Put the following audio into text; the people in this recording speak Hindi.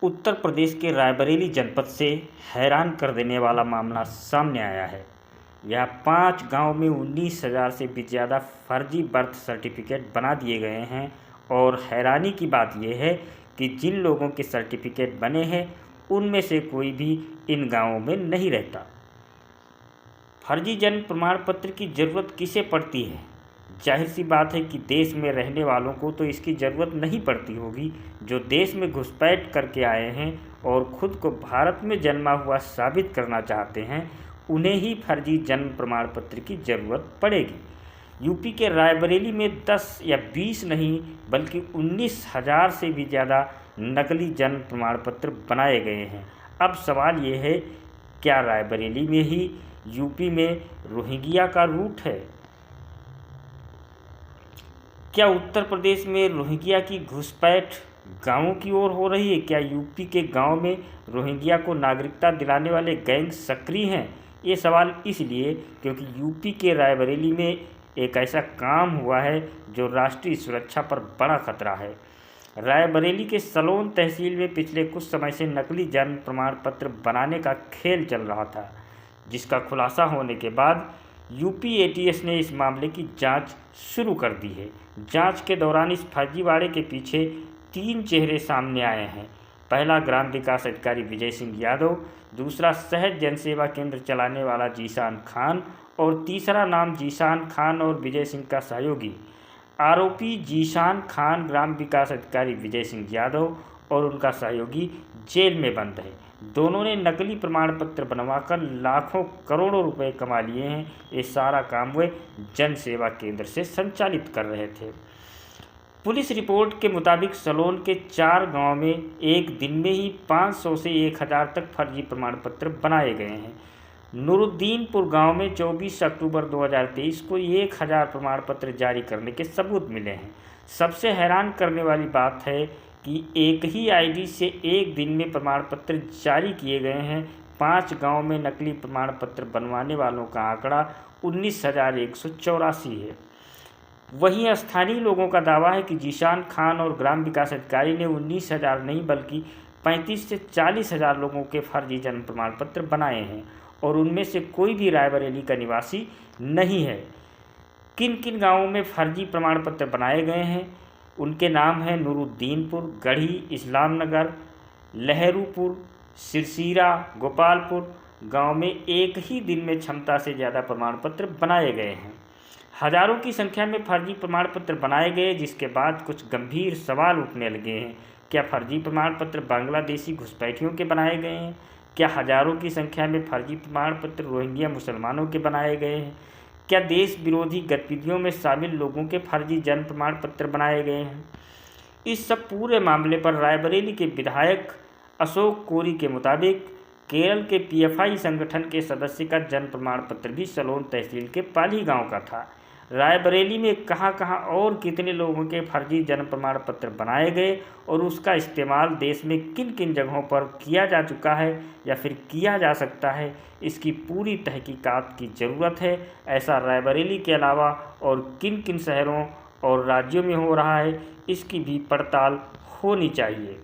उत्तर प्रदेश के रायबरेली जनपद से हैरान कर देने वाला मामला सामने आया है। यह 5 गांव में 19,000 से भी ज़्यादा फर्जी बर्थ सर्टिफिकेट बना दिए गए हैं और हैरानी की बात यह है कि जिन लोगों के सर्टिफिकेट बने हैं उनमें से कोई भी इन गांवों में नहीं रहता। फर्जी जन्म प्रमाण पत्र की ज़रूरत किसे पड़ती है? जाहिर सी बात है कि देश में रहने वालों को तो इसकी ज़रूरत नहीं पड़ती होगी। जो देश में घुसपैठ करके आए हैं और ख़ुद को भारत में जन्मा हुआ साबित करना चाहते हैं, उन्हें ही फर्जी जन्म प्रमाण पत्र की ज़रूरत पड़ेगी। यूपी के रायबरेली में 10 या 20 नहीं बल्कि 19,000 से भी ज़्यादा नकली जन्म प्रमाण पत्र बनाए गए हैं। अब सवाल ये है, क्या रायबरेली में ही यूपी में रोहिंग्या का रूट है? क्या उत्तर प्रदेश में रोहिंग्या की घुसपैठ गांवों की ओर हो रही है? क्या यूपी के गांव में रोहिंग्या को नागरिकता दिलाने वाले गैंग सक्रिय हैं? ये सवाल इसलिए क्योंकि यूपी के रायबरेली में एक ऐसा काम हुआ है जो राष्ट्रीय सुरक्षा पर बड़ा खतरा है। रायबरेली के सलोन तहसील में पिछले कुछ समय से नकली जन्म प्रमाण पत्र बनाने का खेल चल रहा था, जिसका खुलासा होने के बाद यूपी एटीएस ने इस मामले की जांच शुरू कर दी है। जांच के दौरान इस फर्जीवाड़े के पीछे 3 चेहरे सामने आए हैं। पहला ग्राम विकास अधिकारी विजय सिंह यादव, दूसरा सहज जनसेवा केंद्र चलाने वाला जीशान खान और तीसरा नाम जीशान खान और विजय सिंह का सहयोगी। आरोपी जीशान खान, ग्राम विकास अधिकारी विजय सिंह यादव और उनका सहयोगी जेल में बंद है। दोनों ने नकली प्रमाण पत्र बनवाकर लाखों करोड़ों रुपए कमा लिए हैं। ये सारा काम वे जन सेवा केंद्र से संचालित कर रहे थे। पुलिस रिपोर्ट के मुताबिक सलोन के 4 गांव में एक दिन में ही 500 से 1000 तक फर्जी प्रमाण पत्र बनाए गए हैं। नूरुद्दीनपुर गांव में 24 अक्टूबर 2023 को 1000 प्रमाण पत्र जारी करने के सबूत मिले हैं। सबसे हैरान करने वाली बात है कि एक ही आईडी से एक दिन में प्रमाण पत्र जारी किए गए हैं। 5 गांव में नकली प्रमाण पत्र बनवाने वालों का आंकड़ा 19,184 है। वहीं स्थानीय लोगों का दावा है कि जीशान खान और ग्राम विकास अधिकारी ने 19,000 नहीं बल्कि 35 से 40,000 लोगों के फर्जी जन्म प्रमाण पत्र बनाए हैं और उनमें से कोई भी रायबरेली का निवासी नहीं है। किन किन गाँवों में फर्जी प्रमाण पत्र बनाए गए हैं? उनके नाम हैं नूरुद्दीनपुर, गढ़ी, इस्लामनगर, लहरूपुर, सिरसीरा, गोपालपुर। गांव में एक ही दिन में क्षमता से ज़्यादा प्रमाण पत्र बनाए गए हैं। हजारों की संख्या में फर्जी प्रमाण पत्र बनाए गए, जिसके बाद कुछ गंभीर सवाल उठने लगे हैं। क्या फर्जी प्रमाण पत्र बांग्लादेशी घुसपैठियों के बनाए गए हैं? क्या हजारों की संख्या में फर्जी प्रमाण पत्र रोहिंग्या मुसलमानों के बनाए गए हैं? क्या देश विरोधी गतिविधियों में शामिल लोगों के फर्जी जन्म प्रमाण पत्र बनाए गए हैं? इस सब पूरे मामले पर रायबरेली के विधायक अशोक कोरी के मुताबिक केरल के पीएफआई संगठन के सदस्य का जन्म प्रमाण पत्र भी सलोन तहसील के पाली गांव का था। रायबरेली में कहां और कितने लोगों के फर्जी जन्म प्रमाण पत्र बनाए गए और उसका इस्तेमाल देश में किन किन जगहों पर किया जा चुका है या फिर किया जा सकता है, इसकी पूरी तहकीकात की ज़रूरत है। ऐसा रायबरेली के अलावा और किन किन शहरों और राज्यों में हो रहा है, इसकी भी पड़ताल होनी चाहिए।